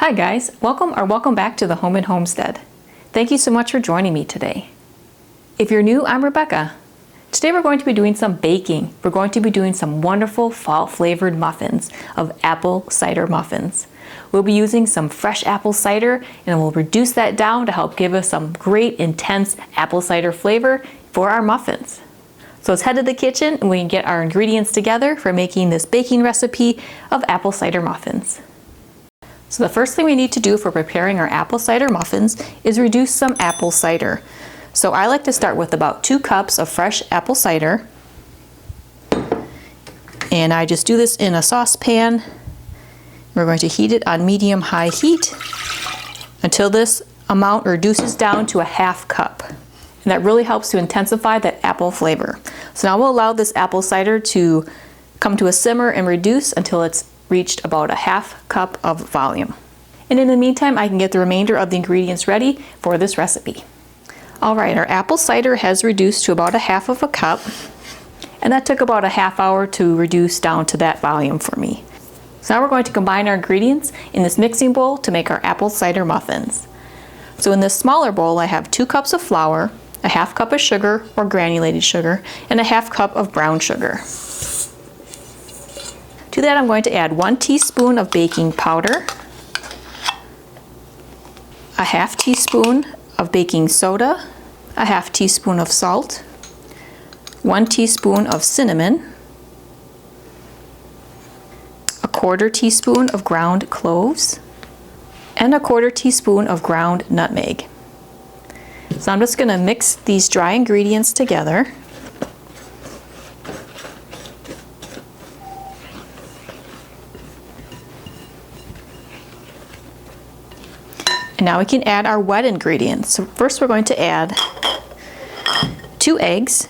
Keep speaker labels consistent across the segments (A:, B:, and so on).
A: Hi guys, welcome back to the Home and Homestead. Thank you so much for joining me today. If you're new, I'm Rebecca. Today we're going to be doing some baking. We're going to be doing some wonderful fall flavored muffins of apple cider muffins. We'll be using some fresh apple cider and we'll reduce that down to help give us some great intense apple cider flavor for our muffins. So let's head to the kitchen and we can get our ingredients together for making this baking recipe of apple cider muffins. So the first thing we need to do for preparing our apple cider muffins is reduce some apple cider. So I like to start with about 2 cups of fresh apple cider. And I just do this in a saucepan. We're going to heat it on medium-high heat until this amount reduces down to a 1/2 cup. And that really helps to intensify that apple flavor. So now we'll allow this apple cider to come to a simmer and reduce until it's reached about a 1/2 cup of volume. And in the meantime, I can get the remainder of the ingredients ready for this recipe. Alright, our apple cider has reduced to about a 1/2 cup, and that took about a 1/2 hour to reduce down to that volume for me. So now we're going to combine our ingredients in this mixing bowl to make our apple cider muffins. So in this smaller bowl, I have 2 cups of flour, a 1/2 cup of sugar or granulated sugar, and a 1/2 cup of brown sugar. To that, I'm going to add 1 teaspoon of baking powder, a 1/2 teaspoon of baking soda, a 1/2 teaspoon of salt, 1 teaspoon of cinnamon, a 1/4 teaspoon of ground cloves, and a 1/4 teaspoon of ground nutmeg. So I'm just going to mix these dry ingredients together. And now we can add our wet ingredients. So first we're going to add 2 eggs,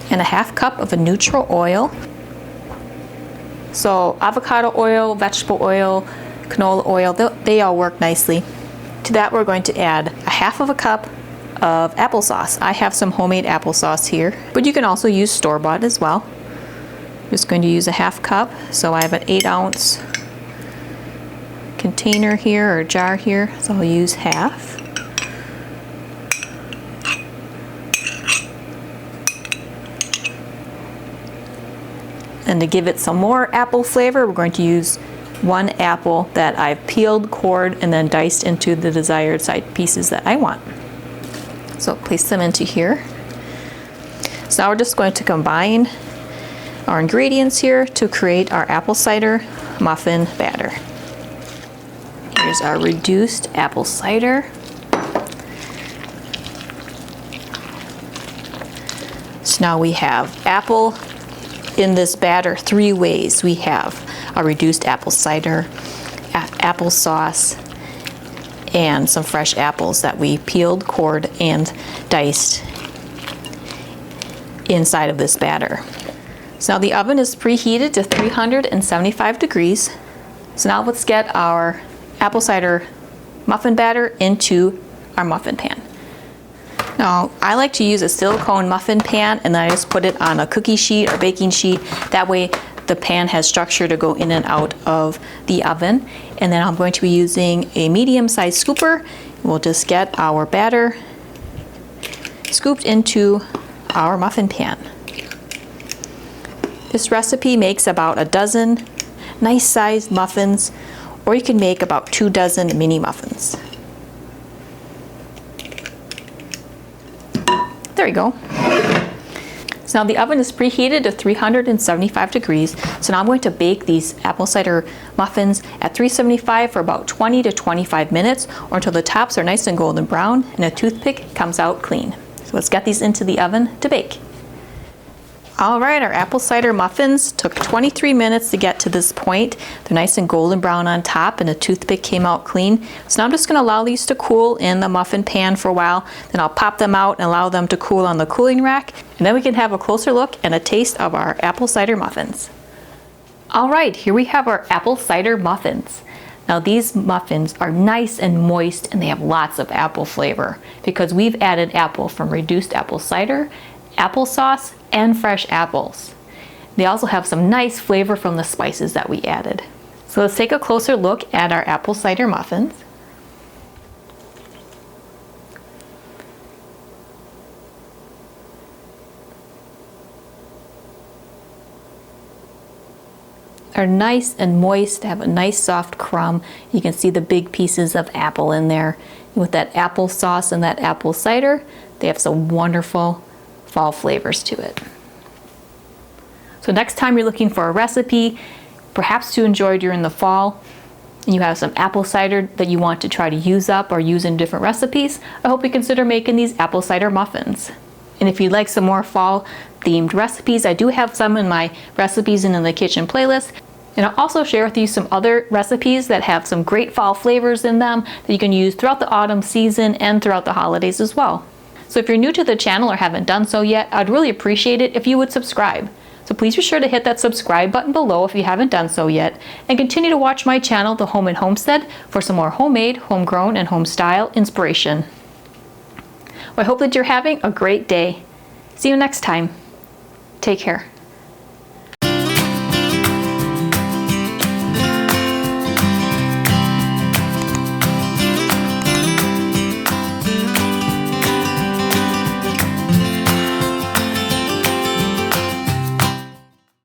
A: and a 1/2 cup of a neutral oil. So avocado oil, vegetable oil, canola oil, they all work nicely. To that we're going to add a 1/2 cup of applesauce. I have some homemade applesauce here, but you can also use store-bought as well. I'm just going to use a 1/2 cup, so I have an 8-ounce container here or jar here, so I'll use 1/2. And to give it some more apple flavor, we're going to use 1 apple that I've peeled, cored, and then diced into the desired size pieces that I want. So place them into here. So now we're just going to combine our ingredients here to create our apple cider muffin batter. Here's our reduced apple cider. So now we have apple in this batter 3 ways. We have a reduced apple cider, applesauce, and some fresh apples that we peeled, cored, and diced inside of this batter. So now the oven is preheated to 375 degrees. So now let's get our apple cider muffin batter into our muffin pan. Now I like to use a silicone muffin pan, and then I just put it on a cookie sheet or baking sheet. That way the pan has structure to go in and out of the oven. And then I'm going to be using a medium-sized scooper. We'll just get our batter scooped into our muffin pan. This recipe makes about a dozen nice-sized muffins, or you can make about 2 dozen mini muffins. There you go. So now the oven is preheated to 375 degrees. So now I'm going to bake these apple cider muffins at 375 for about 20 to 25 minutes, or until the tops are nice and golden brown and a toothpick comes out clean. So let's get these into the oven to bake. Alright, our apple cider muffins took 23 minutes to get to this point. They're nice and golden brown on top and the toothpick came out clean. So now I'm just going to allow these to cool in the muffin pan for a while. Then I'll pop them out and allow them to cool on the cooling rack. And then we can have a closer look and a taste of our apple cider muffins. Alright, here we have our apple cider muffins. Now these muffins are nice and moist and they have lots of apple flavor because we've added apple from reduced apple cider, applesauce, and fresh apples. They also have some nice flavor from the spices that we added. So let's take a closer look at our apple cider muffins. Are nice and moist, have a nice soft crumb. You can see the big pieces of apple in there. With that applesauce and that apple cider, they have some wonderful fall flavors to it. So next time you're looking for a recipe, perhaps to enjoy during the fall, and you have some apple cider that you want to try to use up or use in different recipes, I hope you consider making these apple cider muffins. And if you'd like some more fall themed recipes, I do have some in my recipes and in the kitchen playlist. And I'll also share with you some other recipes that have some great fall flavors in them that you can use throughout the autumn season and throughout the holidays as well. So if you're new to the channel or haven't done so yet, I'd really appreciate it if you would subscribe. So please be sure to hit that subscribe button below if you haven't done so yet, and continue to watch my channel, The Home and Homestead, for some more homemade, homegrown, and home style inspiration. Well, I hope that you're having a great day. See you next time. Take care.